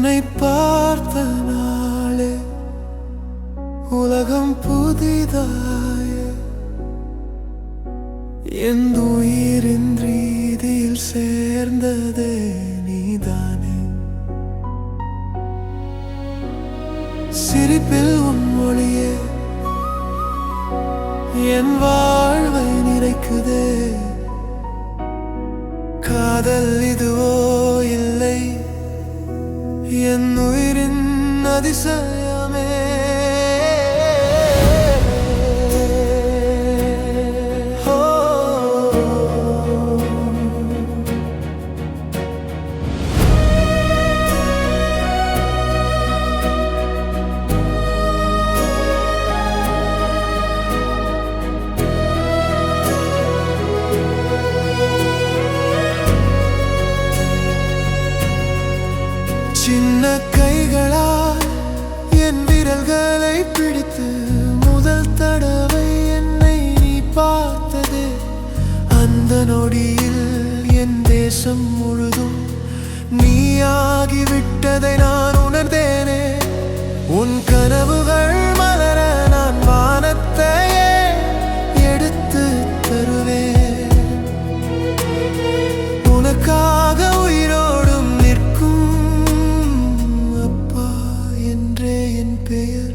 உன்னை பார்த்த நாளே உலகம் புதிதாய என் உயிரின் ரீதியில் சேர்ந்ததே நீதானே. சிரிப்பில் உன் மொழியே என் வாழ்வை நிறைக்குதே. காதல் இதுவோ இல்லை என் உயிரின் அதிசயமே. சின்ன கைகளால் என் விரல்களை பிடித்து முதல் தடவை என்னை நீ பார்த்ததே. அந்த நொடியில் என் தேசம் முழுதும் நீயாகிவிட்டதை நான் உணர்ந்தேனே. உன் கனவுகள் மலர நான் வானத்தையே எடுத்து தருவேன். உனக்காக உயிரோடும் பெயர்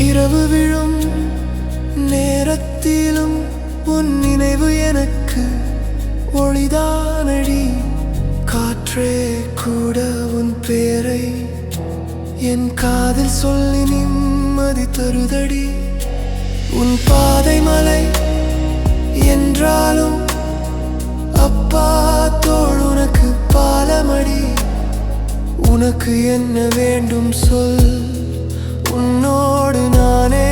இரவு விழும் நேரத்திலும் உன் நினைவு எனக்கு ஒளிதானடி. காற்றே கூட உன் பேரை என் காதில் சொல்லி நிம்மதி தருதடி. உன் பாதை மலை என்றாலும் அப்பா தோள் உனக்கு பாலமடி. உனக்கு என்ன வேண்டும் சொல், உன்னோடு நானே